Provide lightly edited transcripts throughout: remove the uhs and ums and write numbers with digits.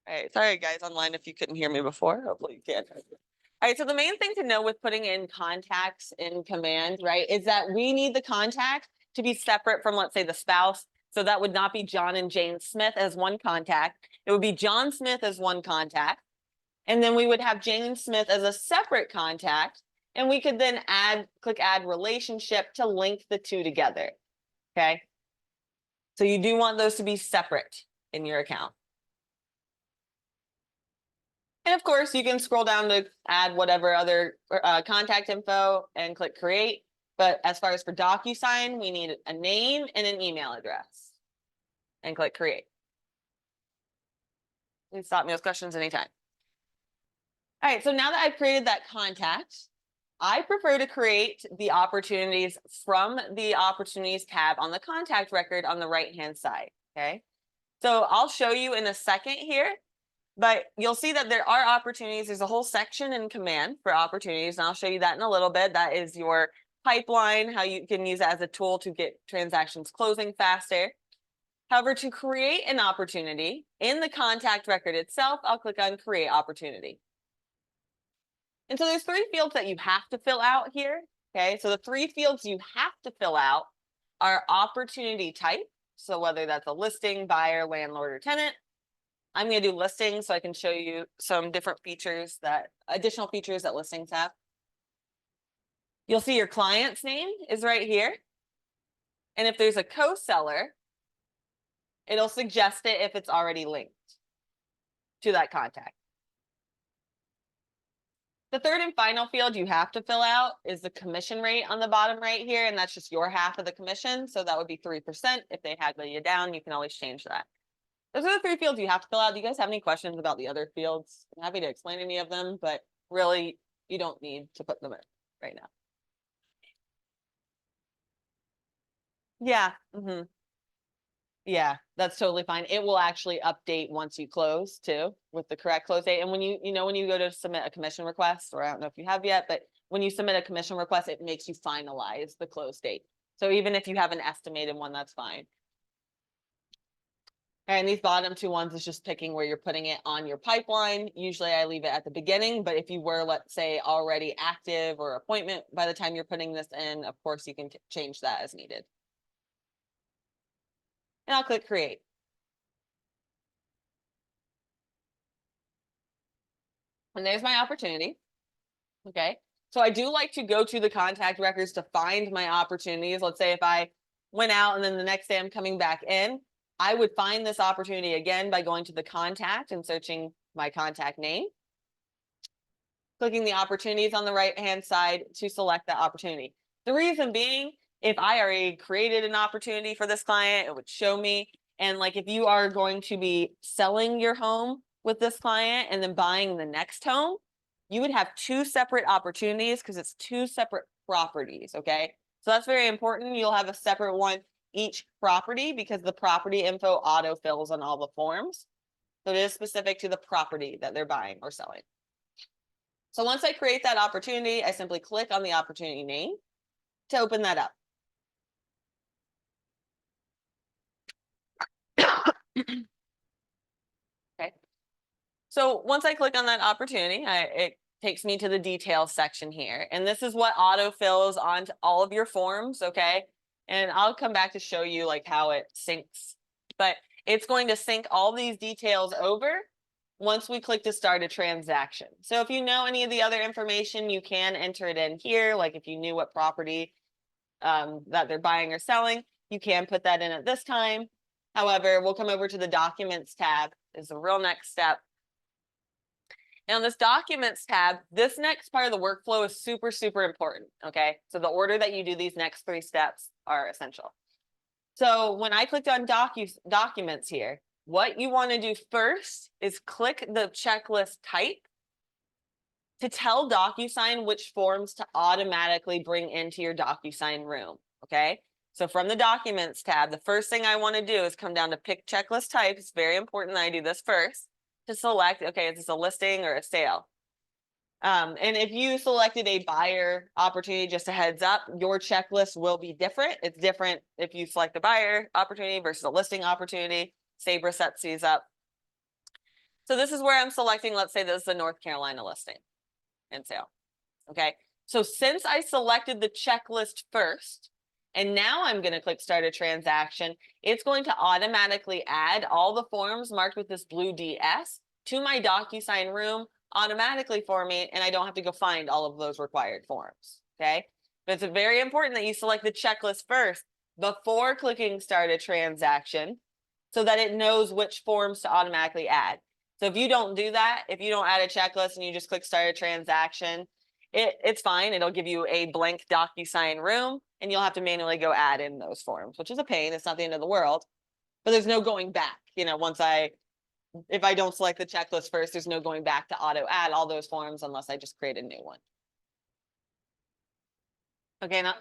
All right, sorry guys online if you couldn't hear me before. Hopefully you can. All right, so the main thing to know with putting in contacts in command, right, is that we need the contact to be separate from, let's say, the spouse. So that would not be John and Jane Smith as one contact. It would be John Smith as one contact. And then we would have Jane Smith as a separate contact. And we could then click add relationship to link the two together. Okay. So you do want those to be separate in your account. And of course, you can scroll down to add whatever other contact info and click create. But as far as for DocuSign, we need a name and an email address. And click create. Please stop me with questions anytime. All right, so now that I've created that contact, I prefer to create the opportunities from the opportunities tab on the contact record on the right-hand side, okay? So I'll show you in a second here, but you'll see that there are opportunities. There's a whole section in command for opportunities, and I'll show you that in a little bit. That is your pipeline, how you can use it as a tool to get transactions closing faster. However, to create an opportunity in the contact record itself, I'll click on create opportunity. And so there's 3 fields that you have to fill out here, okay? So the 3 fields you have to fill out are opportunity type. So whether that's a listing, buyer, landlord, or tenant. I'm going to do listings so I can show you some different features additional features that listings have. You'll see your client's name is right here. And if there's a co-seller, it'll suggest it if it's already linked to that contact. The third and final field you have to fill out is the commission rate on the bottom right here, and that's just your half of the commission. So that would be 3%. If they haggle you down, you can always change that. Those are the 3 fields you have to fill out. Do you guys have any questions about the other fields? I'm happy to explain any of them, but really, you don't need to put them in right now. Yeah. Yeah, that's totally fine. It will actually update once you close too with the correct close date. And when when you go to submit a commission request, or I don't know if you have yet, but when you submit a commission request, it makes you finalize the close date. So even if you have an estimated one, that's fine. And these bottom 2 ones is just picking where you're putting it on your pipeline. Usually I leave it at the beginning, but if you were, let's say, already active or appointment by the time you're putting this in, of course, you can change that as needed. And I'll click create. And there's my opportunity. Okay. So I do like to go to the contact records to find my opportunities. Let's say if I went out and then the next day I'm coming back in, I would find this opportunity again by going to the contact and searching my contact name, clicking the opportunities on the right-hand side to select that opportunity. The reason being, if I already created an opportunity for this client, it would show me. And like if you are going to be selling your home with this client and then buying the next home, you would have 2 separate opportunities because it's 2 separate properties, okay? So that's very important. You'll have a separate one each property because the property info auto-fills on all the forms. So it is specific to the property that they're buying or selling. So once I create that opportunity, I simply click on the opportunity name to open that up. Okay. So once I click on that opportunity, it takes me to the details section here. And this is what autofills onto all of your forms, okay? And I'll come back to show you like how it syncs. But it's going to sync all these details over once we click to start a transaction. So if you know any of the other information, you can enter it in here. Like if you knew what property that they're buying or selling, you can put that in at this time. However, we'll come over to the Documents tab is the real next step. And on this Documents tab, this next part of the workflow is super, super important, okay? So the order that you do these next 3 steps are essential. So when I clicked on Documents here, what you want to do first is click the checklist type to tell DocuSign which forms to automatically bring into your DocuSign room, okay? So from the Documents tab, the first thing I want to do is come down to pick checklist type. It's very important that I do this first to select, okay, is this a listing or a sale? And if you selected a buyer opportunity, just a heads up, your checklist will be different. It's different if you select a buyer opportunity versus a listing opportunity. Sabre sets these up. So this is where I'm selecting, let's say this is a North Carolina listing and sale. Okay, so since I selected the checklist first, and now I'm going to click start a transaction, it's going to automatically add all the forms marked with this blue DS to my DocuSign room automatically for me, and I don't have to go find all of those required forms. Okay, but it's very important that you select the checklist first before clicking start a transaction so that it knows which forms to automatically add. So if you don't do that, if you don't add a checklist and you just click start a transaction, it's fine. It'll give you a blank DocuSign room and you'll have to manually go add in those forms, which is a pain. It's not the end of the world, but there's no going back. You know, if I don't select the checklist first, there's no going back to auto add all those forms unless I just create a new one. Okay, now.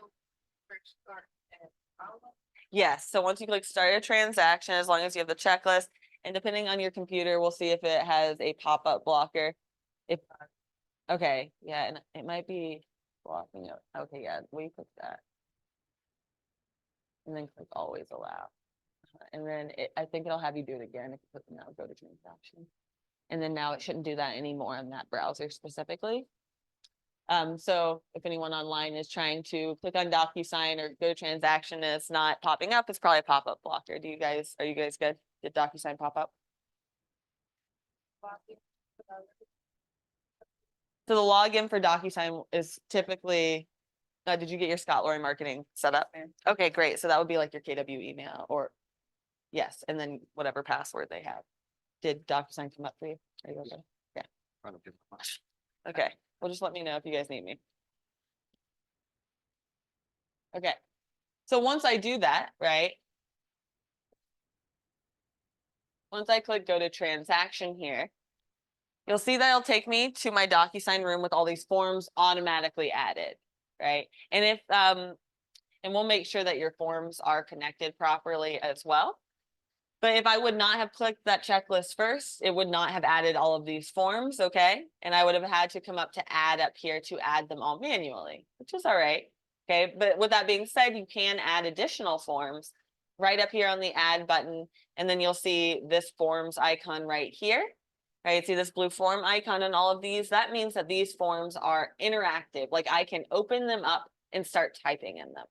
Yes, so once you click start a transaction, as long as you have the checklist, and depending on your computer, we'll see if it has a pop-up blocker. Okay, yeah, and it might be blocking it. Okay, yeah, we click that. And then click always allow. And then I think it'll have you do it again if you click now, go to transaction. And then now it shouldn't do that anymore on that browser specifically. So if anyone online is trying to click on DocuSign or go to transaction and it's not popping up, it's probably a pop-up blocker. Are you guys good? Did DocuSign pop up? So the login for DocuSign is typically, did you get your Scott Lori marketing set up? Okay, great. So that would be like your KW email or yes, and then whatever password they have. Did DocuSign come up for you? Are you okay? Yeah. Okay. Well, just let me know if you guys need me. Okay. So once I do that, right? Once I click go to transaction here, you'll see that it'll take me to my DocuSign room with all these forms automatically added, right? And and we'll make sure that your forms are connected properly as well. But if I would not have clicked that checklist first, it would not have added all of these forms, okay? And I would have had to come up to add up here to add them all manually, which is all right, okay? But with that being said, you can add additional forms right up here on the add button, and then you'll see this forms icon right here, right? See this blue form icon on all of these? That means that these forms are interactive, like I can open them up and start typing in them.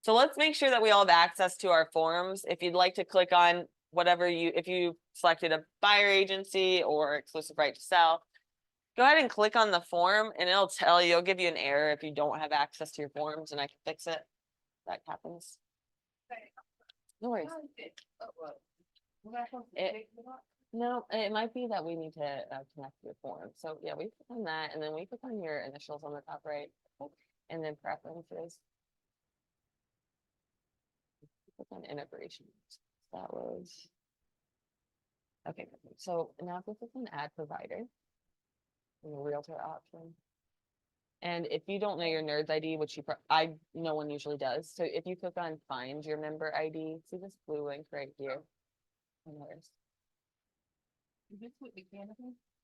So let's make sure that we all have access to our forms. If you'd like to click on whatever if you selected a buyer agency or exclusive right to sell, go ahead and click on the form and it'll give you an error if you don't have access to your forms and I can fix it. That happens. No worries. No, it might be that we need to connect your form. So yeah, we click on that and then we click on your initials on the top right and then preferences. Click on integrations. That was okay. So now if we click on add provider in the realtor option, and if you don't know your NERDS ID, which no one usually does, so if you click on find your member ID, see this blue link right here.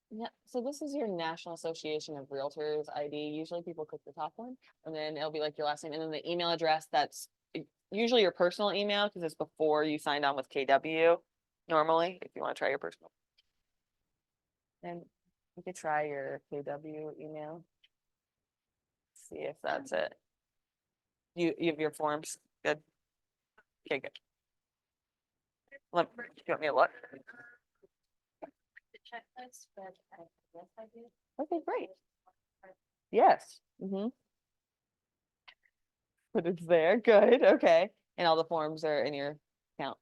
Yeah, so this is your National Association of Realtors ID. Usually people click the top one, and then it'll be like your last name, and then the email address that's usually your personal email because it's before you signed on with KW normally, if you want to try your personal. And you could try your KW email. See if that's it. You have your forms. Good. Okay, good. You want me to look? The checklist, but yes, I did. Okay, great. Yes. But it's there. Good. Okay. And all the forms are in your account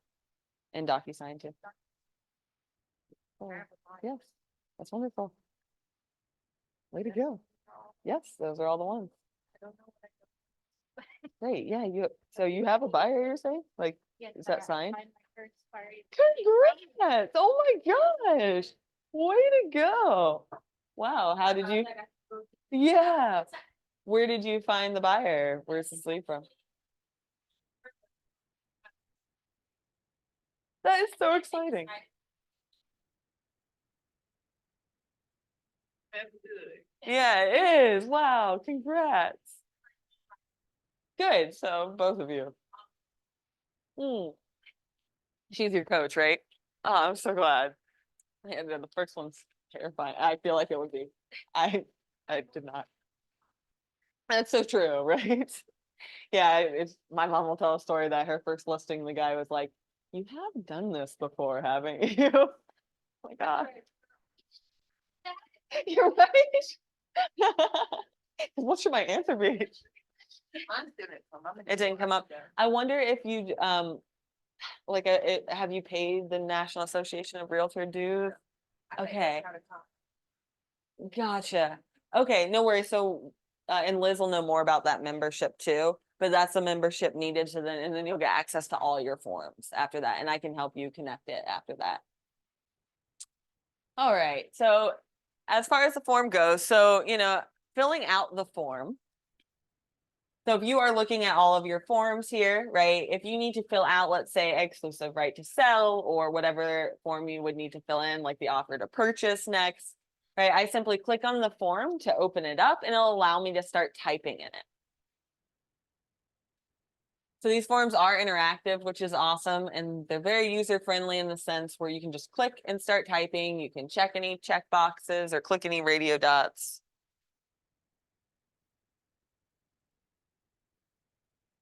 and DocuSign too. Oh, yes. That's wonderful. Way to go. Yes, those are all the ones. I don't know what I Great. Yeah, so you have a buyer, you're saying? Like, yes, is that signed? Congrats. Congrats. Oh my gosh. Way to go. Wow. How did you? Yeah. Where did you find the buyer? Where's this lead from? That is so exciting. Yeah, it is. Wow. Congrats. Good. So both of you. She's your coach, right? Oh, I'm so glad. Yeah, the first one's terrifying. I feel like it would be. I did not. That's so true, right? Yeah, it's my mom will tell a story that her first listing, the guy was like, "You have done this before, haven't you?" Oh my God, you're right. What should my answer be? It didn't come up. I wonder if you like have you paid the National Association of Realtor dues? Okay. Gotcha. Okay, no worries. So, and Liz will know more about that membership too, but that's a membership needed to then, and then you'll get access to all your forms after that, and I can help you connect it after that. All right, so as far as the form goes, so, filling out the form. So if you are looking at all of your forms here, right, if you need to fill out, let's say, exclusive right to sell or whatever form you would need to fill in, like the offer to purchase next, right, I simply click on the form to open it up and it'll allow me to start typing in it. So these forms are interactive, which is awesome, and they're very user-friendly in the sense where you can just click and start typing. You can check any check boxes or click any radio dots.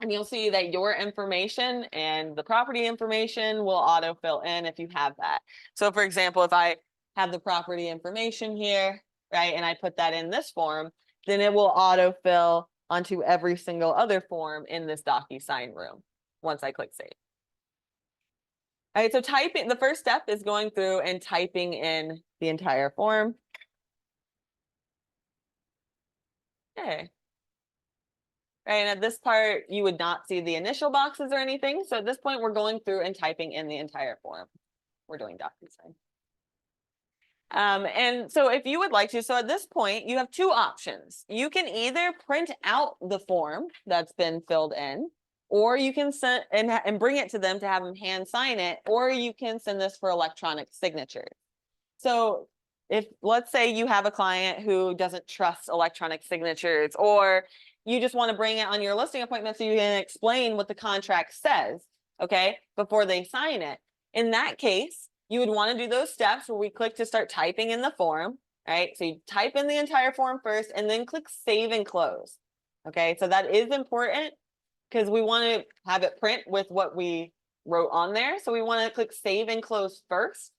And you'll see that your information and the property information will autofill in if you have that. So for example, if I have the property information here, right, and I put that in this form, then it will autofill onto every single other form in this DocuSign room once I click save. All right, so typing, the first step is going through and typing in the entire form. Okay. Right, and at this part, you would not see the initial boxes or anything. So at this point, we're going through and typing in the entire form. We're doing DocuSign. And so if you would like to, so at this point, you have two options. You can either print out the form that's been filled in, or you can send and bring it to them to have them hand sign it, or you can send this for electronic signature. So if, let's say you have a client who doesn't trust electronic signatures, or you just want to bring it on your listing appointment so you can explain what the contract says, okay, before they sign it. In that case, you would want to do those steps where we click to start typing in the form, right? So you type in the entire form first and then click save and close. Okay, so that is important because we want to have it print with what we wrote on there. So we want to click save and close first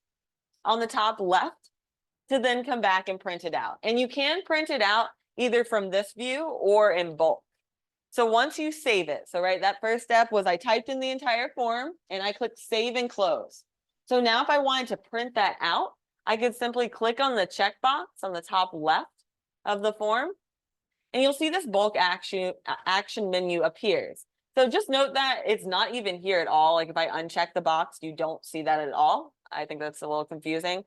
on the top left to then come back and print it out. And you can print it out either from this view or in bulk. So once you save it, so right, that first step was I typed in the entire form and I clicked save and close. So now if I wanted to print that out, I could simply click on the checkbox on the top left of the form, and you'll see this bulk action menu appears. So just note that it's not even here at all. Like if I uncheck the box, you don't see that at all. I think that's a little confusing.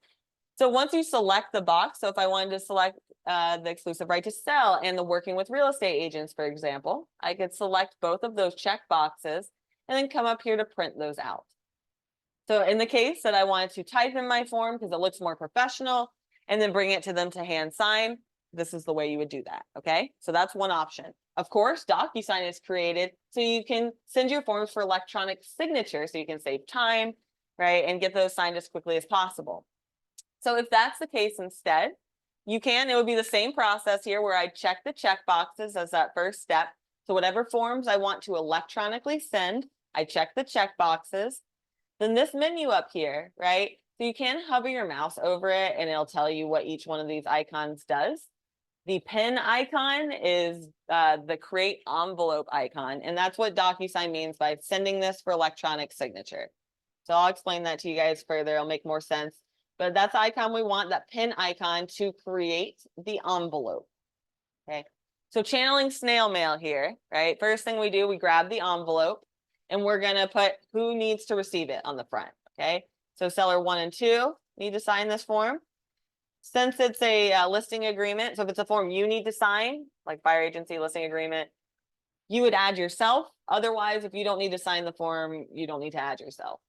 So once you select the box, so if I wanted to select the exclusive right to sell and the working with real estate agents, for example, I could select both of those check boxes and then come up here to print those out. So in the case that I wanted to type in my form because it looks more professional and then bring it to them to hand sign, this is the way you would do that, okay? So that's one option. Of course, DocuSign is created so you can send your forms for electronic signature so you can save time, right, and get those signed as quickly as possible. So if that's the case instead, it would be the same process here where I check the check boxes as that first step. So whatever forms I want to electronically send, I check the check boxes. Then this menu up here, right? So you can hover your mouse over it and it'll tell you what each one of these icons does. The pen icon is the create envelope icon, and that's what DocuSign means by sending this for electronic signature. So I'll explain that to you guys further. It'll make more sense. But that's the icon we want, that pin icon, to create the envelope. Okay, so channeling snail mail here, right? First thing we do, we grab the envelope and we're gonna put who needs to receive it on the front, okay? So seller 1 and 2 need to sign this form. Since it's a listing agreement, so if it's a form you need to sign, like buyer agency listing agreement, you would add yourself. Otherwise, if you don't need to sign the form, you don't need to add yourself.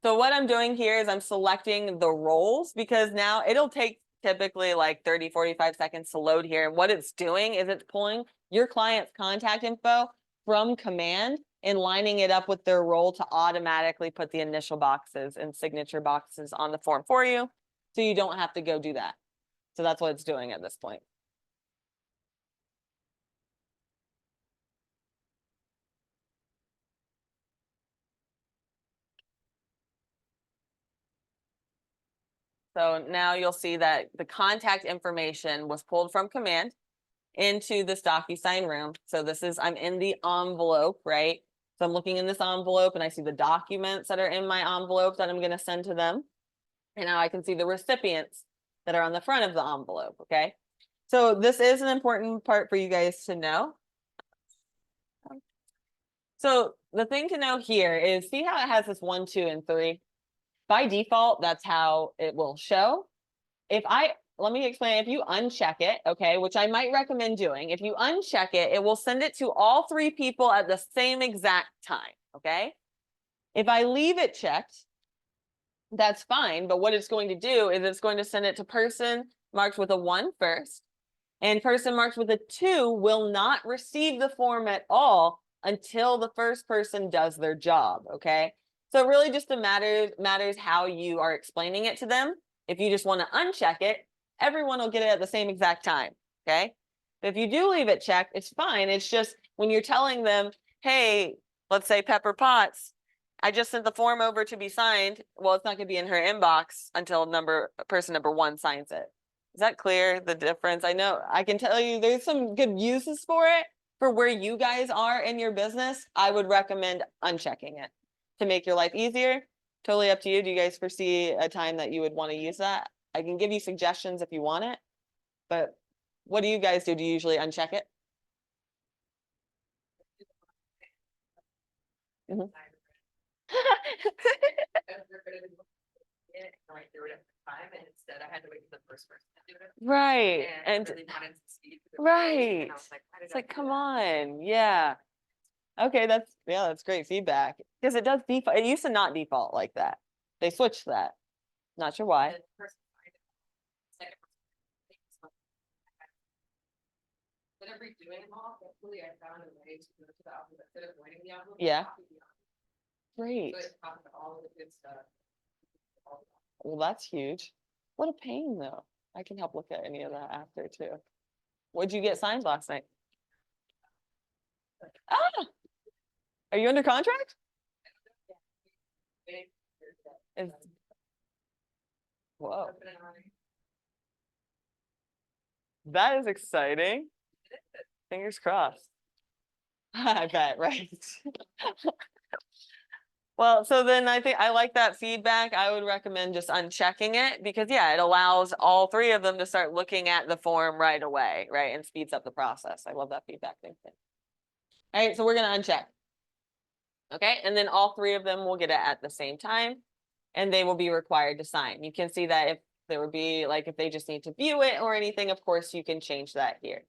So what I'm doing here is I'm selecting the roles because now it'll take typically like 30, 45 seconds to load here. And what it's doing is it's pulling your client's contact info from command and lining it up with their role to automatically put the initial boxes and signature boxes on the form for you. So you don't have to go do that. So that's what it's doing at this point. So now you'll see that the contact information was pulled from command into this DocuSign room. So this is, I'm in the envelope, right? So I'm looking in this envelope and I see the documents that are in my envelope that I'm going to send to them. And now I can see the recipients that are on the front of the envelope, okay? So this is an important part for you guys to know. So the thing to know here is, see how it has this 1, 2, and 3? By default, that's how it will show. Let me explain, if you uncheck it, okay, which I might recommend doing, if you uncheck it, it will send it to all 3 people at the same exact time, okay? If I leave it checked, that's fine, but what it's going to do is it's going to send it to person marked with a 1 first, and person marked with a 2 will not receive the form at all until the first person does their job, okay? So it really just matters how you are explaining it to them. If you just want to uncheck it, everyone will get it at the same exact time, okay? But if you do leave it checked, it's fine. It's just when you're telling them, hey, let's say Pepper Potts, I just sent the form over to be signed. Well, it's not going to be in her inbox until person number 1 signs it. Is that clear, the difference? I know I can tell you there's some good uses for it. For where you guys are in your business, I would recommend unchecking it to make your life easier. Totally up to you. Do you guys foresee a time that you would want to use that? I can give you suggestions if you want it, but what do you guys do? Do you usually uncheck it? Mhm. And instead I had to wait for the first person to do it. Right. And And really wanted to see the right. and I was like, why did It's I like, do come that? on. Yeah. Okay, that's great feedback. Because it does default. It used to not default like that. They switched that. Not sure why. The first time, second person, instead of redoing them all, hopefully I found a way to go to the alphabet instead of writing the alphabet. Yeah. copy the alphabet. Great. So it copied all of the good stuff. Well, that's huge. What a pain, though. I can help look at any of that after, too. What'd you get signed last night? Ah! Are you under contract? Is- Whoa. That is exciting. Fingers crossed. I bet, right? Well, so then I think I like that feedback. I would recommend just unchecking it because yeah, it allows all 3 of them to start looking at the form right away, right? And speeds up the process. I love that feedback. Thank you. All right, so we're gonna uncheck. Okay, and then all 3 of them will get it at the same time and they will be required to sign. You can see that if there would be like, if they just need to view it or anything, of course you can change that here.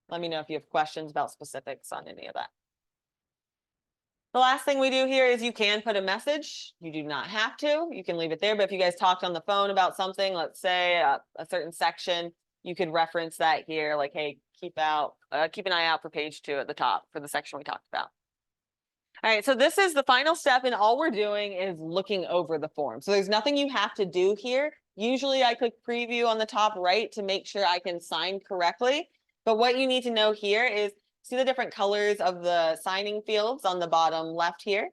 Let me know if you have questions about specifics on any of that. The last thing we do here is you can put a message. You do not have to. You can leave it there. But if you guys talked on the phone about something, let's say a certain section, you could reference that here. Like, hey, keep an eye out for page 2 at the top for the section we talked about. All right, so this is the final step, and all we're doing is looking over the form. So there's nothing you have to do here. Usually I click preview on the top right to make sure I can sign correctly. But what you need to know here is, see the different colors of the signing fields on the bottom left here?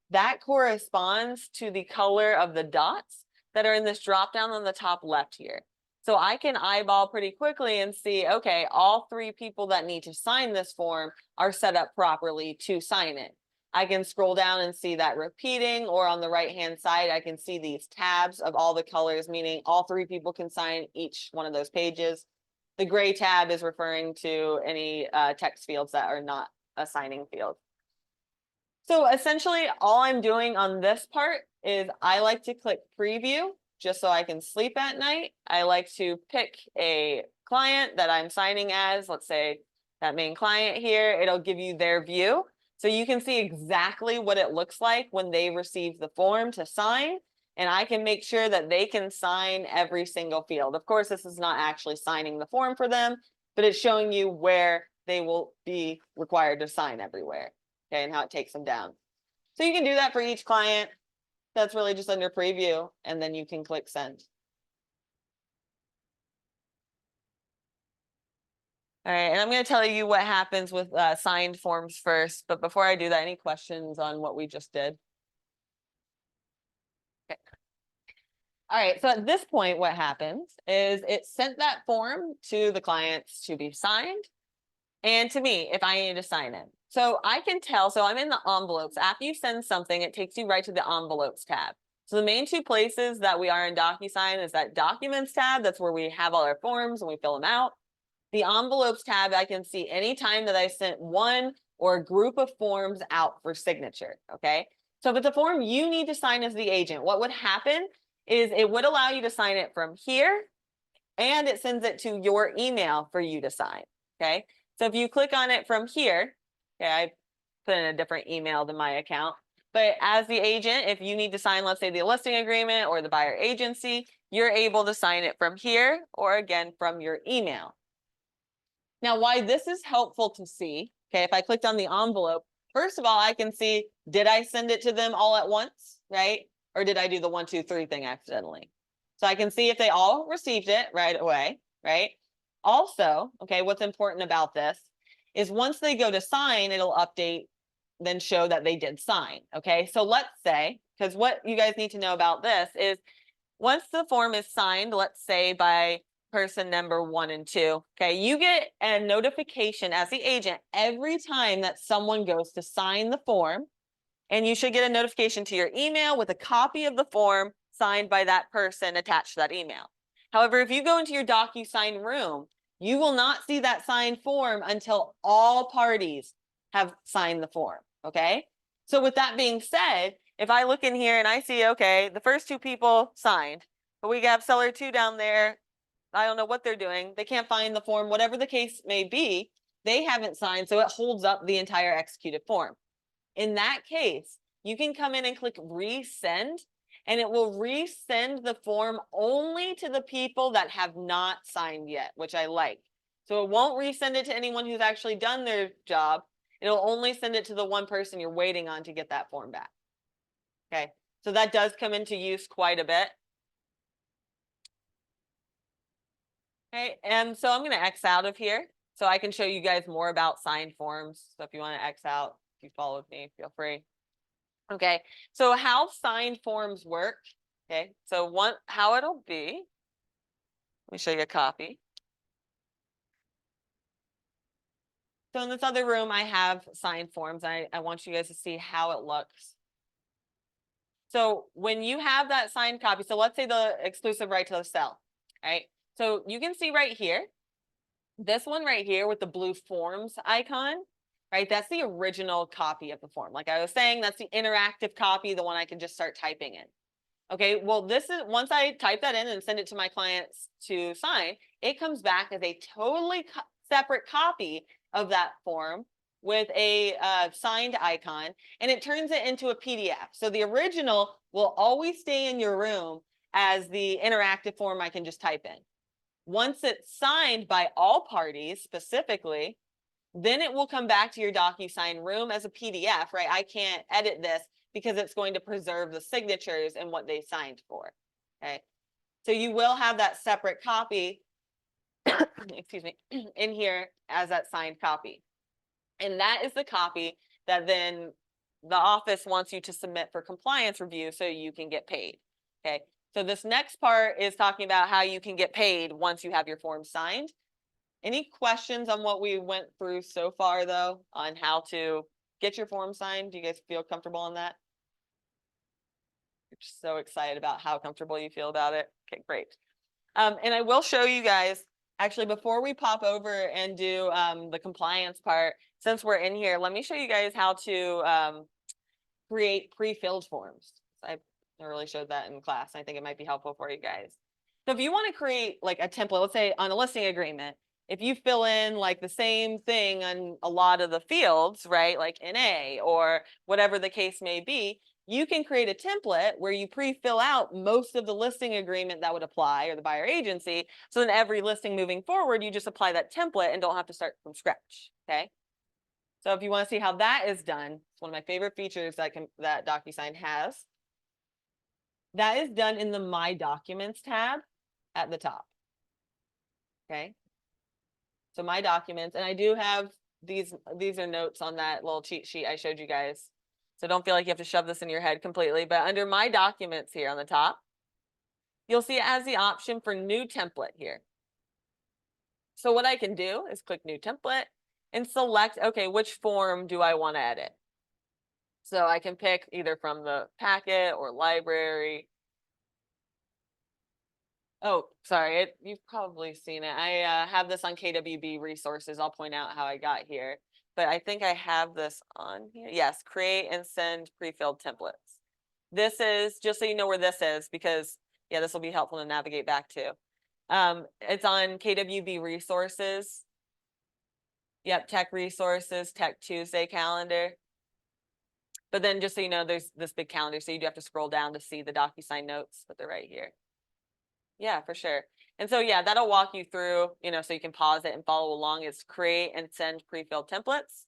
That corresponds to the color of the dots that are in this drop down on the top left here. So I can eyeball pretty quickly and see, okay, all 3 people that need to sign this form are set up properly to sign it. I can scroll down and see that repeating, or on the right-hand side, I can see these tabs of all the colors, meaning all 3 people can sign each one of those pages. The gray tab is referring to any text fields that are not a signing field. So essentially, all I'm doing on this part is I like to click preview just so I can sleep at night. I like to pick a client that I'm signing as, let's say that main client here, it'll give you their view. So you can see exactly what it looks like when they receive the form to sign. And I can make sure that they can sign every single field. Of course, this is not actually signing the form for them, but it's showing you where they will be required to sign everywhere. okay, and how it takes them down. So you can do that for each client. That's really just under preview, and then you can click send. All right, and I'm going to tell you what happens with signed forms first, but before I do that, any questions on what we just did? Okay. All right, so at this point, what happens is it sent that form to the clients to be signed, and to me, if I need to sign it. So I can tell, so I'm in the envelopes. After you send something, it takes you right to the envelopes tab. So the main two places that we are in DocuSign is that documents tab. That's where we have all our forms and we fill them out. The envelopes tab, I can see anytime that I sent one or a group of forms out for signature, okay? So if it's a form you need to sign as the agent, what would happen is it would allow you to sign it from here, and it sends it to your email for you to sign, okay? So if you click on it from here, okay, I put in a different email than my account, but as the agent, if you need to sign, let's say the listing agreement or the buyer agency, you're able to sign it from here or again from your email. Now, why this is helpful to see, okay, if I clicked on the envelope, first of all, I can see, did I send it to them all at once, right? Or did I do the 1, 2, 3 thing accidentally? So I can see if they all received it right away, right? Also, okay, what's important about this is once they go to sign, it'll update, then show that they did sign, okay? So let's say, because what you guys need to know about this is once the form is signed, let's say by person number 1 and 2, okay, you get a notification as the agent every time that someone goes to sign the form, and you should get a notification to your email with a copy of the form signed by that person attached to that email. However, if you go into your DocuSign room, you will not see that signed form until all parties have signed the form, okay? So with that being said, if I look in here and I see, okay, the first 2 people signed, but we have seller 2 down there, I don't know what they're doing. They can't find the form, whatever the case may be, they haven't signed, so it holds up the entire executed form. In that case, you can come in and click resend, and it will resend the form only to the people that have not signed yet, which I like. So it won't resend it to anyone who's actually done their job. It'll only send it to the one person you're waiting on to get that form back. Okay, so that does come into use quite a bit. Okay, and so I'm going to X out of here so I can show you guys more about signed forms. So if you want to X out, if you followed me, feel free. Okay, so how signed forms work, okay, so how it'll be, let me show you a copy. So in this other room, I have signed forms. I want you guys to see how it looks. So when you have that signed copy, so let's say the exclusive right to sell, right? So you can see right here, this one right here with the blue forms icon, right? That's the original copy of the form. Like I was saying, that's the interactive copy, the one I can just start typing in. Okay, well, this is once I type that in and send it to my clients to sign, it comes back as a totally separate copy of that form with a signed icon, and it turns it into a PDF. So the original will always stay in your room as the interactive form I can just type in. Once it's signed by all parties specifically, then it will come back to your DocuSign room as a PDF, right? I can't edit this because it's going to preserve the signatures and what they signed for, okay? So you will have that separate copy, excuse me, in here as that signed copy. And that is the copy that then the office wants you to submit for compliance review so you can get paid, okay? So this next part is talking about how you can get paid once you have your form signed. Any questions on what we went through so far, though, on how to get your form signed? Do you guys feel comfortable on that? You're just so excited about how comfortable you feel about it. Okay, great. And I will show you guys, actually, before we pop over and do the compliance part, since we're in here, let me show you guys how to create pre-filled forms. I never really showed that in class. I think it might be helpful for you guys. So if you want to create like a template, let's say on a listing agreement, if you fill in like the same thing on a lot of the fields, right, like NA or whatever the case may be, you can create a template where you pre-fill out most of the listing agreement that would apply or the buyer agency. So then every listing moving forward, you just apply that template and don't have to start from scratch, okay? So if you want to see how that is done, it's one of my favorite features that DocuSign has. That is done in the My Documents tab at the top. Okay. So My Documents, and I do have these are notes on that little cheat sheet I showed you guys. So don't feel like you have to shove this in your head completely, but under My Documents here on the top, you'll see it has the option for New Template here. So what I can do is click New Template and select, okay, which form do I want to edit? So I can pick either from the packet or library. Oh, sorry, you've probably seen it. I have this on KWB resources. I'll point out how I got here, but I think I have this on here. Yes, create and send pre-filled templates. This is, just so you know where this is, because yeah, this will be helpful to navigate back to. It's on KWB resources. Yep, Tech Resources, Tech Tuesday calendar. But then just so you know, there's this big calendar, so you do have to scroll down to see the DocuSign notes, but they're right here. Yeah, for sure. And so, yeah, that'll walk you through, so you can pause it and follow along. It's create and send pre-filled templates.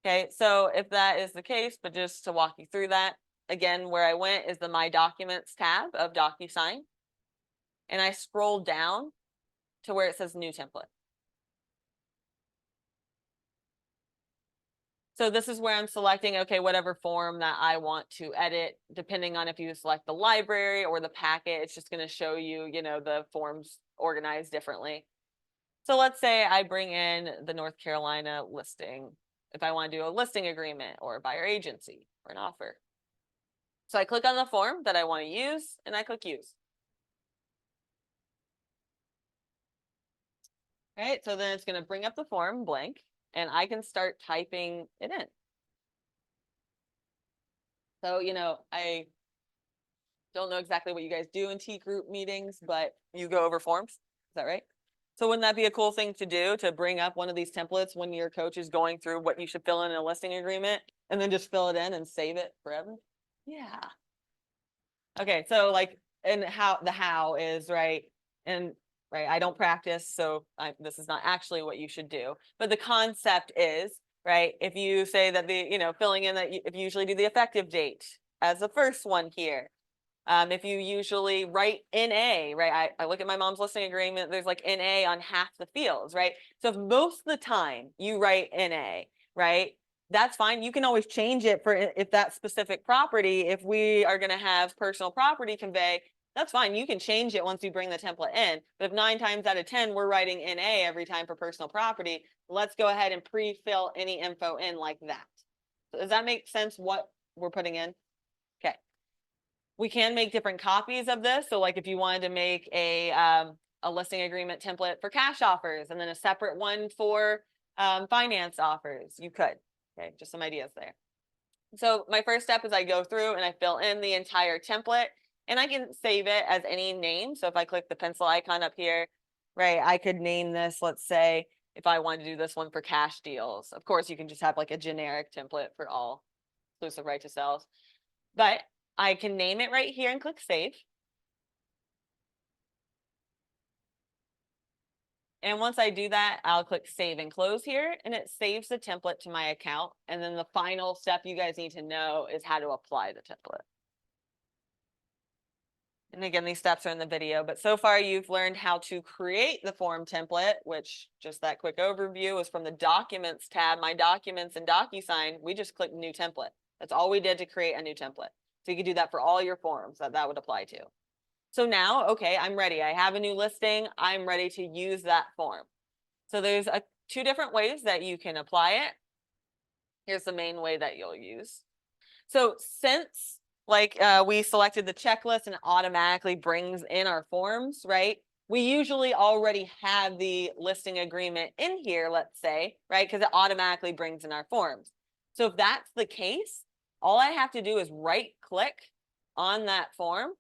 Okay, so if that is the case, but just to walk you through that, again, where I went is the My Documents tab of DocuSign. And I scroll down to where it says New Template. So this is where I'm selecting, okay, whatever form that I want to edit, depending on if you select the library or the packet, it's just going to show you, the forms organized differently. So let's say I bring in the North Carolina listing, if I want to do a listing agreement or a buyer agency or an offer. So I click on the form that I want to use and I click use. All right, so then it's going to bring up the form blank and I can start typing it in. So, I don't know exactly what you guys do in T group meetings, but you go over forms. Is that right? So wouldn't that be a cool thing to do, to bring up one of these templates when your coach is going through what you should fill in a listing agreement and then just fill it in and save it forever? Yeah. Okay, so and how is right. And right, I don't practice, so this is not actually what you should do. But the concept is, right, if you say that filling in that if you usually do the effective date as the first one here. If you usually write NA, right? I look at my mom's listing agreement, there's like NA on half the fields, right? So if most of the time you write NA, right? That's fine. You can always change it for if that specific property, if we are going to have personal property convey, that's fine. You can change it once you bring the template in. But if 9 times out of 10, we're writing NA every time for personal property, let's go ahead and pre-fill any info in like that. So does that make sense what we're putting in? Okay. We can make different copies of this. So like if you wanted to make a listing agreement template for cash offers and then a separate one for finance offers, you could. Okay, just some ideas there. So my first step is I go through and I fill in the entire template and I can save it as any name. So if I click the pencil icon up here, right, I could name this, let's say, if I wanted to do this one for cash deals. Of course, you can just have like a generic template for all exclusive right to sells. But I can name it right here and click save. And once I do that, I'll click save and close here and it saves the template to my account. And then the final step you guys need to know is how to apply the template. And again, these steps are in the video, but so far you've learned how to create the form template, which just that quick overview is from the Documents tab, My Documents and DocuSign. We just clicked New Template. That's all we did to create a new template. So you can do that for all your forms that would apply to. So now, okay, I'm ready. I have a new listing. I'm ready to use that form. So there's 2 different ways that you can apply it. Here's the main way that you'll use. So since we selected the checklist and it automatically brings in our forms, right? We usually already have the listing agreement in here, let's say, right? Because it automatically brings in our forms. So if that's the case, all I have to do is right click on that form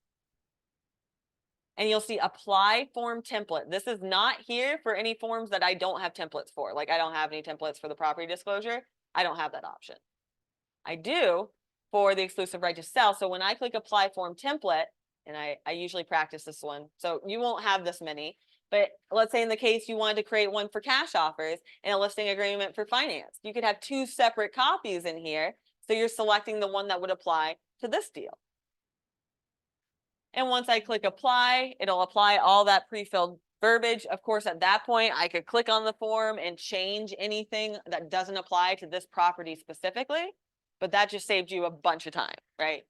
and you'll see apply form template. This is not here for any forms that I don't have templates for. Like I don't have any templates for the property disclosure. I don't have that option. I do for the exclusive right to sell. So when I click apply form template, and I usually practice this one, so you won't have this many, But let's say in the case you wanted to create one for cash offers and a listing agreement for finance, you could have two separate copies in here. So you're selecting the one that would apply to this deal. And once I click apply, it'll apply all that pre-filled verbiage. Of course, at that point, I could click on the form and change anything that doesn't apply to this property specifically, but that just saved you a bunch of time, right?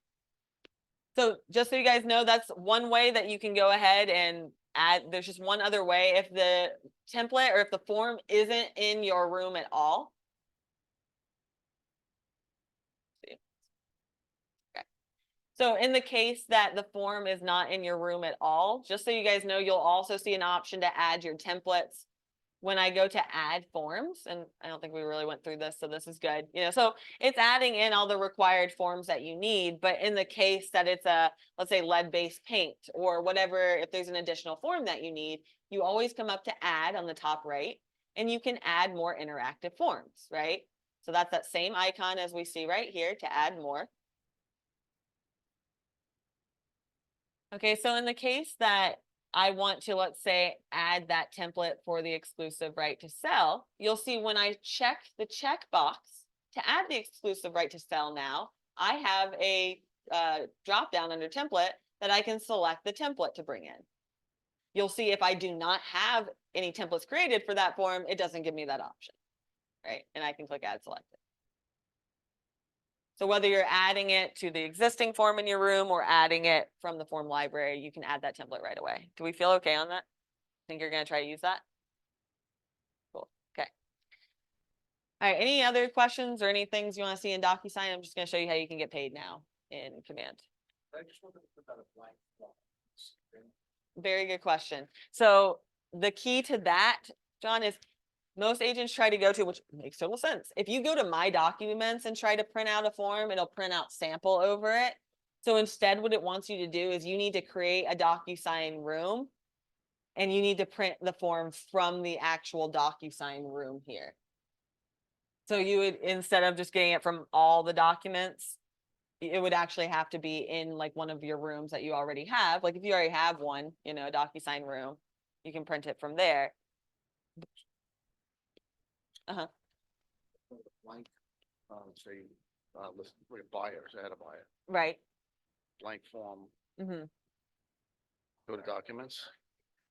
So just so you guys know, that's one way that you can go ahead and add. There's just one other way. If the template or if the form isn't in your room at all. Okay. So in the case that the form is not in your room at all, just so you guys know, you'll also see an option to add your templates when I go to add forms, and I don't think we really went through this, so this is good. So it's adding in all the required forms that you need, but in the case that it's a, let's say, lead-based paint or whatever, if there's an additional form that you need, you always come up to add on the top right, and you can add more interactive forms, right? So that's that same icon as we see right here to add more. Okay, so in the case that I want to, let's say, add that template for the exclusive right to sell, you'll see when I check the checkbox to add the exclusive right to sell now, I have a drop down under template that I can select the template to bring in. You'll see if I do not have any templates created for that form, it doesn't give me that option, right? And I can click add selected. So whether you're adding it to the existing form in your room or adding it from the form library, you can add that template right away. Do we feel okay on that? Think you're gonna try to use that? Cool, okay. All right, any other questions or any things you wanna see in DocuSign? I'm just gonna show you how you can get paid now in Command. I just wanted to put that a blank. Very good question. So the key to that, John, is most agents try to go to, which makes total sense. If you go to My Documents and try to print out a form, it'll print out sample over it. So instead, what it wants you to do is you need to create a DocuSign room and you need to print the form from the actual DocuSign room here. So you would, instead of just getting it from all the documents, it would actually have to be in like one of your rooms that you already have. Like if you already have one, a DocuSign room, you can print it from there. Uh-huh. Blank, say, listen, we're buyers, I had a buyer, Right. blank form, Mm-hmm. go to documents.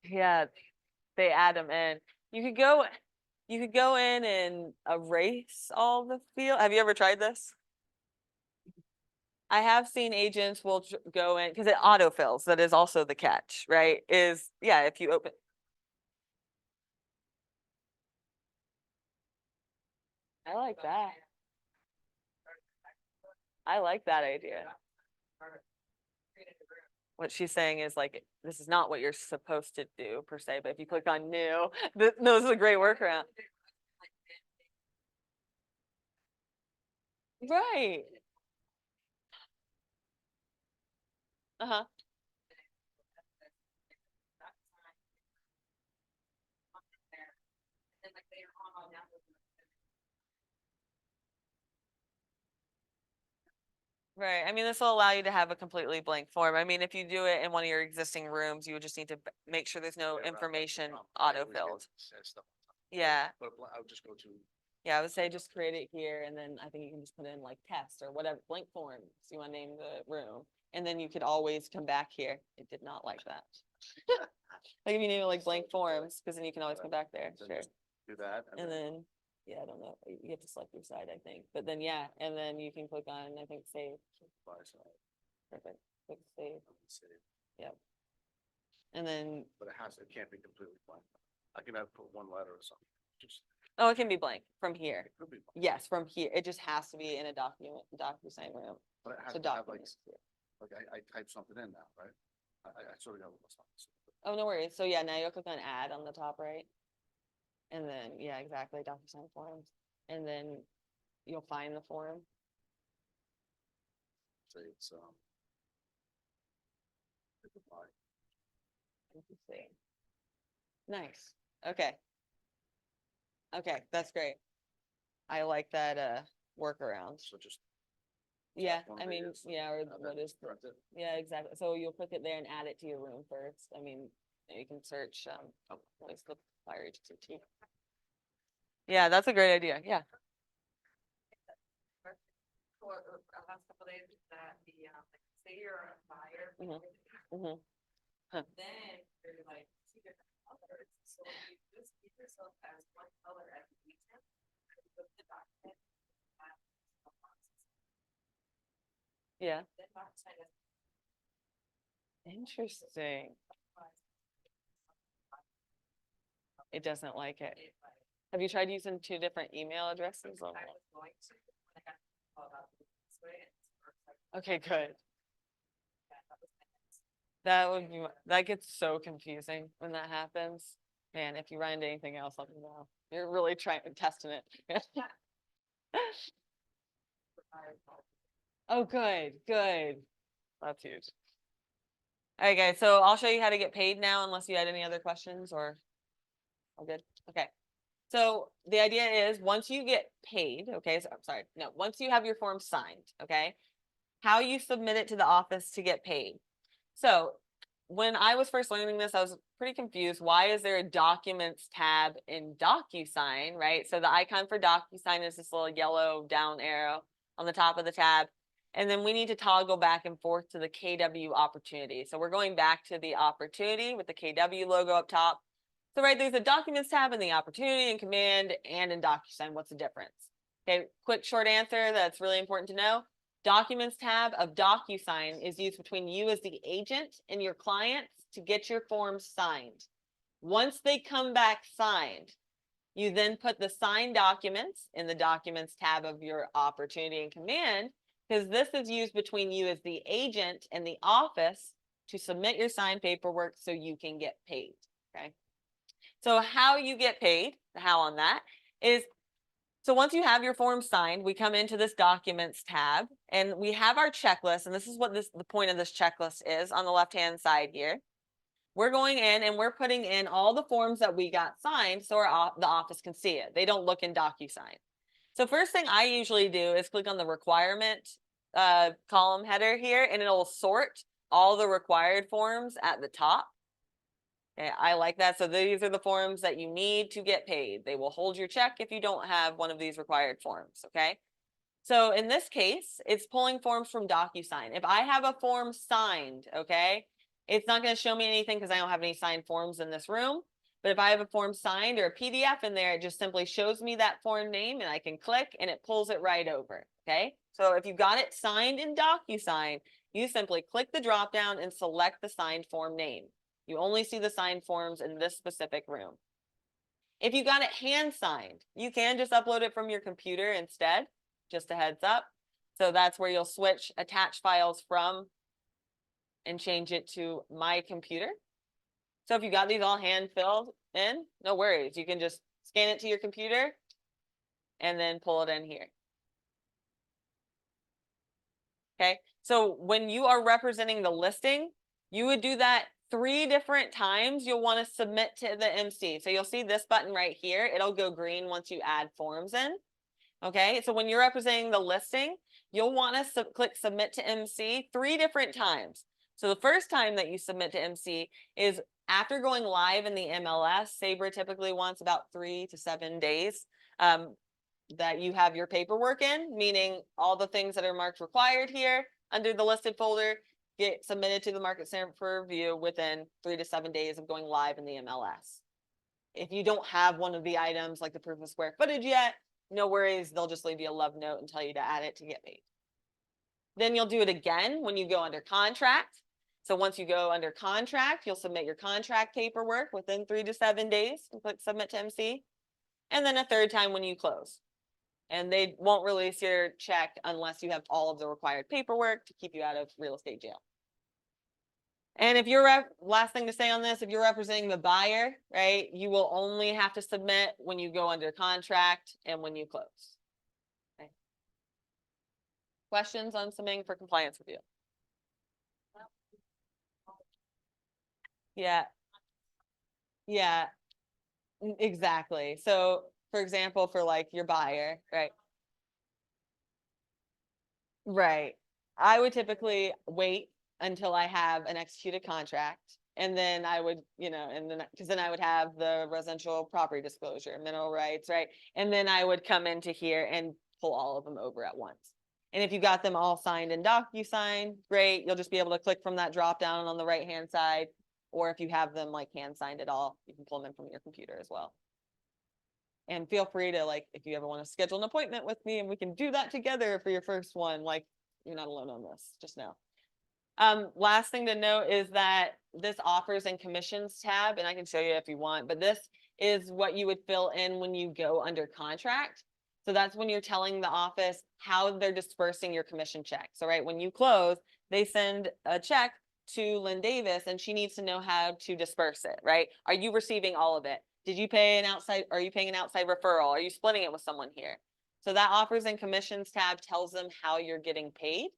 Yeah, they add them in. You could go in and erase all the field. Have you ever tried this? I have seen agents will go in because it autofills. That is also the catch, right? Yeah, if you open. I like that. I like that idea. What she's saying is like, this is not what you're supposed to do per se, but if you click on new, no, this is a great workaround. Right. Uh-huh. Right. I mean, this will allow you to have a completely blank form. I mean, if you do it in one of your existing rooms, you would just need to make sure there's no information autofilled. Yeah. But I would just go to, Yeah, I would say just create it here, and then I think you can just put in like test or whatever, blank forms you want to name the room. And then you could always come back here. It did not like that. Like if you name it like blank forms, because then you can always come back there, then sure. just do that. And then, yeah, I don't know, you have to select your side, I think, but then, yeah, and then you can click on, I think, save. Buy side, Perfect, click save, save. yep. And then, But it can't be completely blank. I can have put one letter or something, just, oh, it can be blank from here. it could be blank. Yes, from here, it just has to be in a DocuSign room. But it has So to have like, documents here. I type something in now, right? I sort of know what's on. Oh, no worries. So yeah, now you'll click on add on the top right. And then, yeah, exactly, DocuSign forms. And then you'll find the form. Say it's, it's a buy. Let me see. Nice. Okay. Okay, that's great. I like that workaround. So just. Yeah, one I of mean, these, yeah, or and then what is, print it. yeah, exactly. So you'll click it there and add it to your room first. I mean, You can search, voice the buyer agency. Yeah, that's a great idea. Yeah. For the last couple days, that the, like, say you're a buyer. Mhm. Mhm. Huh. Then you're like two different colors, so if you just keep yourself as one color as the agent. With the document. That Yeah. then DocuSign is. Interesting. It doesn't like it. Have you tried using 2 different email addresses? I was going to, when I got called out this way, it's perfect. Okay, good. Yeah, that was my next. That would be, that gets so confusing when that happens. Man, if you run into anything else, let me know. You're really trying, testing it. Oh, good, good. That's huge. All right, guys, so I'll show you how to get paid now, unless you had any other questions or all good. Okay. So the idea is once you get paid, okay, so I'm sorry, no, once you have your form signed, okay, how you submit it to the office to get paid. So when I was first learning this, I was pretty confused. Why is there a documents tab in DocuSign, right? So the icon for DocuSign is this little yellow down arrow on the top of the tab. And then we need to toggle back and forth to the KW opportunity. So we're going back to the opportunity with the KW logo up top. So right, there's a documents tab in the opportunity and command and in DocuSign. What's the difference? Okay, quick short answer that's really important to know. Documents tab of DocuSign is used between you as the agent and your clients to get your forms signed. Once they come back signed, you then put the signed documents in the documents tab of your opportunity and command, because this is used between you as the agent and the office to submit your signed paperwork so you can get paid, okay? So how you get paid, the how on that is, so once you have your form signed, we come into this documents tab and we have our checklist. And this is what the point of this checklist is on the left-hand side here. We're going in and we're putting in all the forms that we got signed so the office can see it. They don't look in DocuSign. So first thing I usually do is click on the requirement column header here, and it'll sort all the required forms at the top. Okay, I like that. So these are the forms that you need to get paid. They will hold your check if you don't have one of these required forms, okay? So in this case, it's pulling forms from DocuSign. If I have a form signed, okay, it's not going to show me anything because I don't have any signed forms in this room. But if I have a form signed or a PDF in there, it just simply shows me that form name and I can click and it pulls it right over, okay? So if you got it signed in DocuSign, you simply click the drop down and select the signed form name. You only see the signed forms in this specific room. If you got it hand signed, you can just upload it from your computer instead, just a heads up. So that's where you'll switch attach files from and change it to my computer. So if you got these all hand filled in, no worries. You can just scan it to your computer and then pull it in here. Okay, so when you are representing the listing, you would do that 3 different times. You'll want to submit to the MC. So you'll see this button right here. It'll go green once you add forms in. Okay, so when you're representing the listing, you'll want to click submit to MC 3 different times. So the first time that you submit to MC is after going live in the MLS. Sabre typically wants about 3 to 7 days that you have your paperwork in, meaning all the things that are marked required here under the listed folder get submitted to the Market Center for review within 3 to 7 days of going live in the MLS. If you don't have one of the items like the proof of square footage yet, no worries, they'll just leave you a love note and tell you to add it to get paid. Then you'll do it again when you go under contract. So once you go under contract, you'll submit your contract paperwork within 3 to 7 days and click submit to MC. And then a third time when you close. And they won't release your check unless you have all of the required paperwork to keep you out of real estate jail. And if you're, last thing to say on this, if you're representing the buyer, right, you will only have to submit when you go under contract and when you close. Okay. Questions on submitting for compliance review? Yeah. Yeah, exactly. So for example, for like your buyer, right? Right. I would typically wait until I have an executed contract. And then I would, and then, because then I would have the residential property disclosure, mineral rights, right? And then I would come into here and pull all of them over at once. And if you got them all signed in DocuSign, great, you'll just be able to click from that drop down on the right-hand side. Or if you have them like hand signed at all, you can pull them in from your computer as well. And feel free to, like, if you ever want to schedule an appointment with me and we can do that together for your first one, like, you're not alone on this, just know. Last thing to note is that this offers and commissions tab, and I can show you if you want, but this is what you would fill in when you go under contract. So that's when you're telling the office how they're dispersing your commission check. So, right, when you close, they send a check to Lynn Davis and she needs to know how to disperse it, right? Are you receiving all of it? Did you pay an outside, are you paying an outside referral? Are you splitting it with someone here? So that offers and commissions tab tells them how you're getting paid.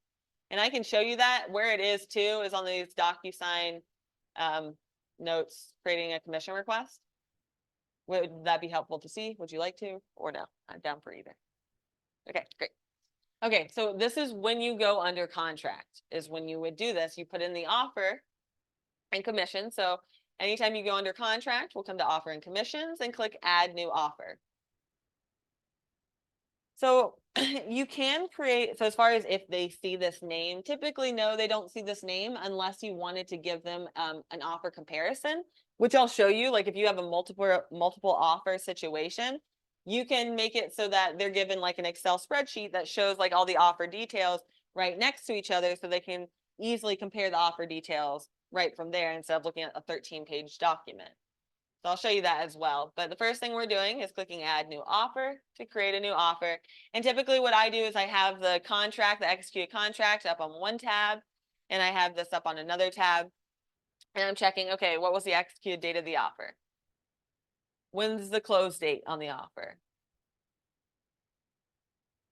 And I can show you that. Where it is too is on these DocuSign notes, creating a commission request. Would that be helpful to see? Would you like to, or no? I'm down for either. Okay, great. Okay, so this is when you go under contract, is when you would do this. You put in the offer and commission. So anytime you go under contract, we'll come to offer and commissions and click add new offer. So you can create, so as far as if they see this name, typically no, they don't see this name unless you wanted to give them an offer comparison, which I'll show you. Like if you have a multiple offer situation, you can make it so that they're given like an Excel spreadsheet that shows like all the offer details right next to each other so they can easily compare the offer details right from there instead of looking at a 13-page document. So I'll show you that as well. But the first thing we're doing is clicking add new offer to create a new offer. And typically what I do is I have the contract, the executed contract up on one tab, and I have this up on another tab. And I'm checking, okay, what was the executed date of the offer? When's the close date on the offer?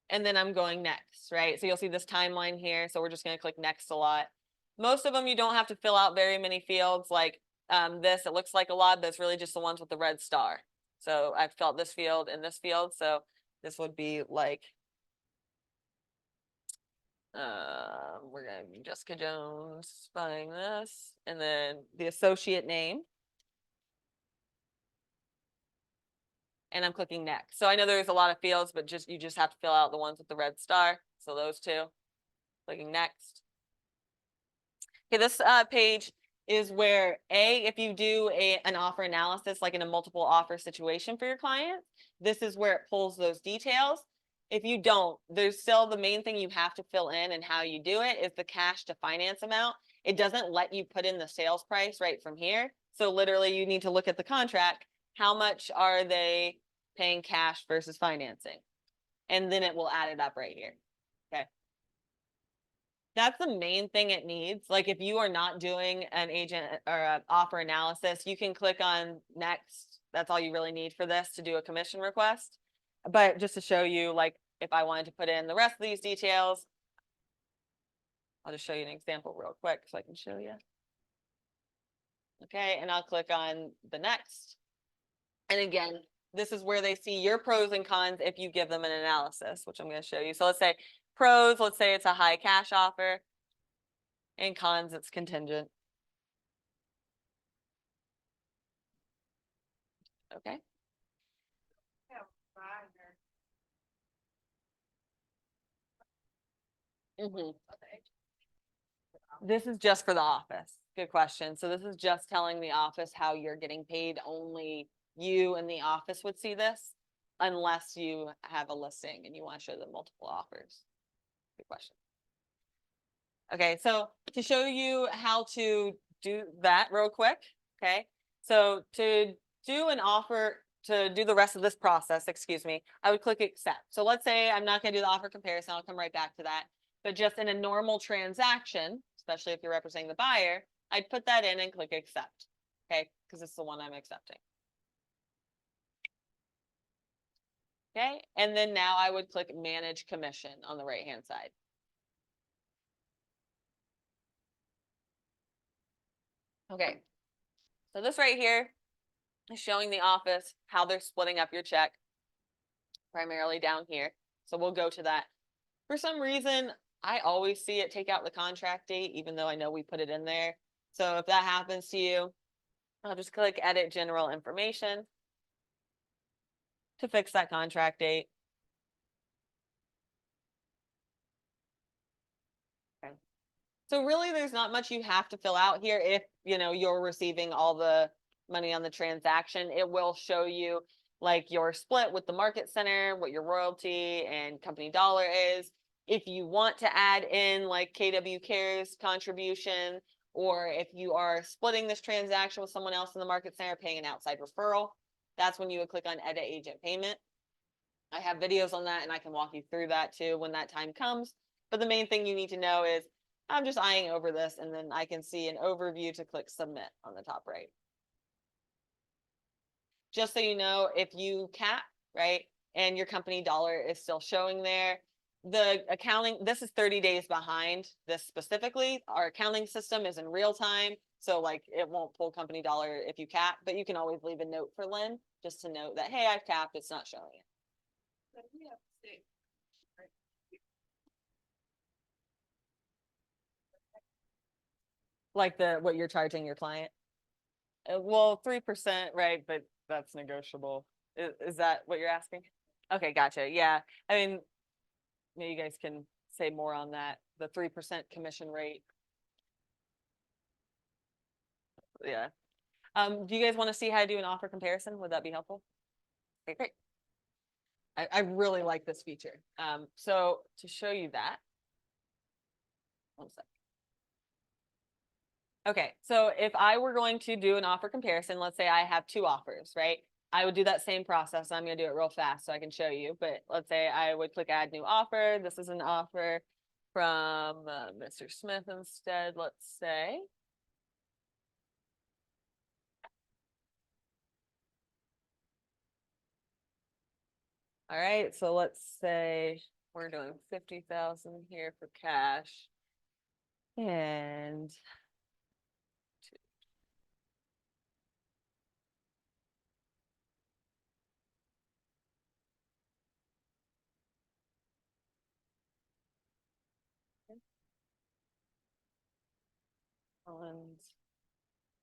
And then I'm going next, right? So you'll see this timeline here. So we're just going to click next a lot. Most of them, you don't have to fill out very many fields. Like this, it looks like a lot, but it's really just the ones with the red star. So I've filled this field and this field. So this would be like, we're going to be Jessica Jones buying this, and then the associate name. And I'm clicking next. So I know there's a lot of fields, but you just have to fill out the ones with the red star. So those two, clicking next. Okay, this page is where if you do an offer analysis, like in a multiple offer situation for your client, this is where it pulls those details. If you don't, there's still the main thing you have to fill in and how you do it is the cash to finance amount. It doesn't let you put in the sales price right from here. So literally you need to look at the contract. How much are they paying cash versus financing? And then it will add it up right here. Okay. That's the main thing it needs. Like if you are not doing an agent or an offer analysis, you can click on next. That's all you really need for this to do a commission request. But just to show you, like if I wanted to put in the rest of these details, I'll just show you an example real quick so I can show you. Okay, and I'll click on the next. And again, this is where they see your pros and cons if you give them an analysis, which I'm going to show you. So let's say pros, let's say it's a high cash offer, and cons, it's contingent. Okay. This is just for the office. Good question. So this is just telling the office how you're getting paid. Only you and the office would see this unless you have a listing and you want to show them multiple offers. Good question. Okay, so to show you how to do that real quick, okay? So to do an offer, to do the rest of this process, excuse me, I would click accept. So let's say I'm not gonna do the offer comparison, I'll come right back to that. But just in a normal transaction, especially if you're representing the buyer, I'd put that in and click accept, okay? Because it's the one I'm accepting. Okay, and then now I would click manage commission on the right-hand side. Okay, so this right here is showing the office how they're splitting up your check, primarily down here. So we'll go to that. For some reason, I always see it take out the contract date, even though I know we put it in there. So if that happens to you, I'll just click edit general information to fix that contract date. Okay. So really, there's not much you have to fill out here if, you're receiving all the money on the transaction. It will show you like your split with the market center, what your royalty and company dollar is. If you want to add in like KW Cares contribution, or if you are splitting this transaction with someone else in the market center, paying an outside referral, that's when you would click on edit agent payment. I have videos on that and I can walk you through that too when that time comes. But the main thing you need to know is I'm just eyeing over this, and then I can see an overview to click submit on the top right. Just so you know, if you cap, right, and your company dollar is still showing there, the accounting, this is 30 days behind this specifically. Our accounting system is in real time. So like it won't pull company dollar if you cap, but you can always leave a note for Lynn just to note that, hey, I've capped, it's not showing it. But we have to say, Like what you're charging your client. Well, 3%, right? But that's negotiable. Is that what you're asking? Okay, gotcha. Yeah. I mean, maybe you guys can say more on that. The 3% commission rate. Yeah. Do you guys want to see how I do an offer comparison? Would that be helpful? Okay, great. I really like this feature. So to show you that, one sec. Okay, so if I were going to do an offer comparison, let's say I have two offers, right? I would do that same process. I'm gonna do it real fast so I can show you, but let's say I would click add new offer. This is an offer from Mr. Smith instead, let's say. All right, so let's say we're doing 50,000 here for cash. And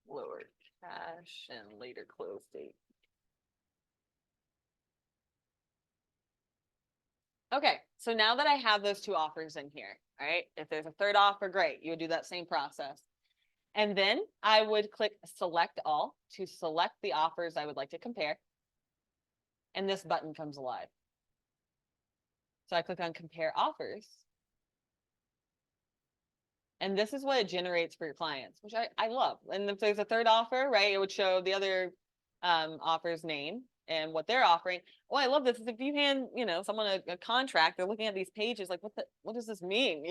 lower cash and later close date. Okay, so now that I have those two offers in here, all right, if there's a third offer, great, you would do that same process. And then I would click select all to select the offers I would like to compare. And this button comes alive. So I click on compare offers. And this is what it generates for your clients, which I love. And if there's a third offer, right, it would show the other offer's name and what they're offering. Oh, I love this. If you hand, someone a contract, they're looking at these pages like, what does this mean?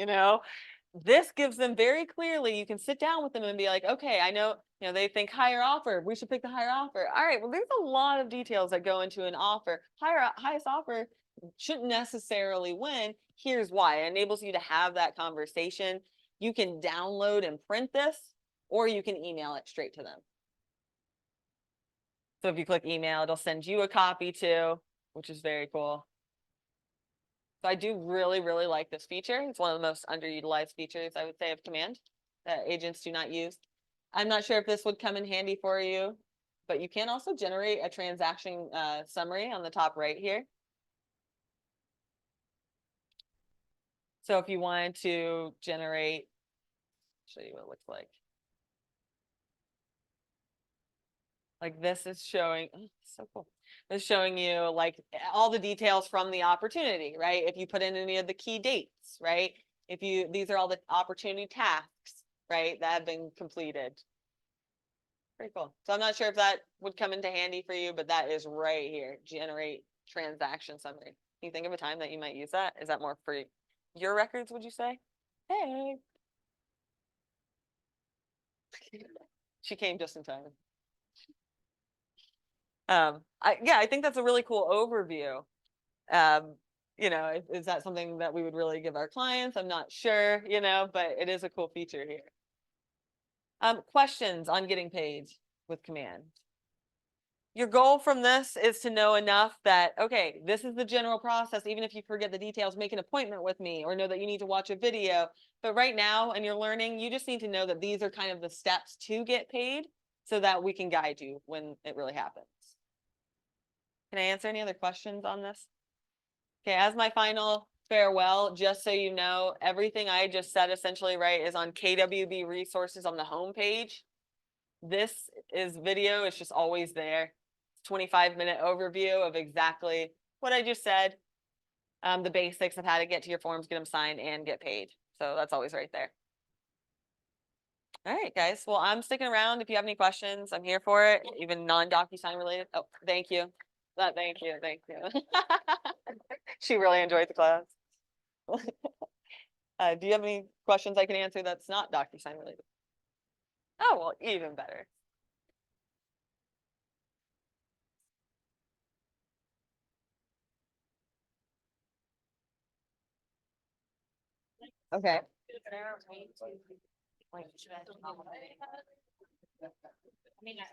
This gives them very clearly, you can sit down with them and be like, okay, I know, they think higher offer, we should pick the higher offer. All right, well, there's a lot of details that go into an offer. Highest offer shouldn't necessarily win. Here's why. It enables you to have that conversation. You can download and print this, or you can email it straight to them. So if you click email, it'll send you a copy too, which is very cool. So I do really, really like this feature. It's one of the most underutilized features, I would say, of Command that agents do not use. I'm not sure if this would come in handy for you, but you can also generate a transaction summary on the top right here. So if you wanted to generate, show you what it looks like. Like this is showing, oh, so cool. It's showing you like all the details from the opportunity, right? If you put in any of the key dates, right? These are all the opportunity tasks, right? That have been completed. Pretty cool. So I'm not sure if that would come into handy for you, but that is right here. Generate transaction summary. Can you think of a time that you might use that? Is that more for your records, would you say? Hey. She came just in time. I think that's a really cool overview. Is that something that we would really give our clients? I'm not sure, but it is a cool feature here. Questions on getting paid with Command. your goal from this is to know enough that, okay, this is the general process. Even if you forget the details, make an appointment with me or know that you need to watch a video. But right now, and you're learning, you just need to know that these are kind of the steps to get paid so that we can guide you when it really happens. Can I answer any other questions on this? Okay, as my final farewell, just so you know, everything I just said essentially, right, is on KWB resources on the homepage. This is video, it's just always there. 25-minute overview of exactly what I just said. The basics of how to get to your forms, get them signed, and get paid. So that's always right there. All right, guys. Well, I'm sticking around. If you have any questions, I'm here for it, even non-DocuSign related. Oh, thank you. Thank you. Thank you. She really enjoyed the class. Do you have any questions I can answer that's not DocuSign related? Oh, well, even better. Okay. I mean, I.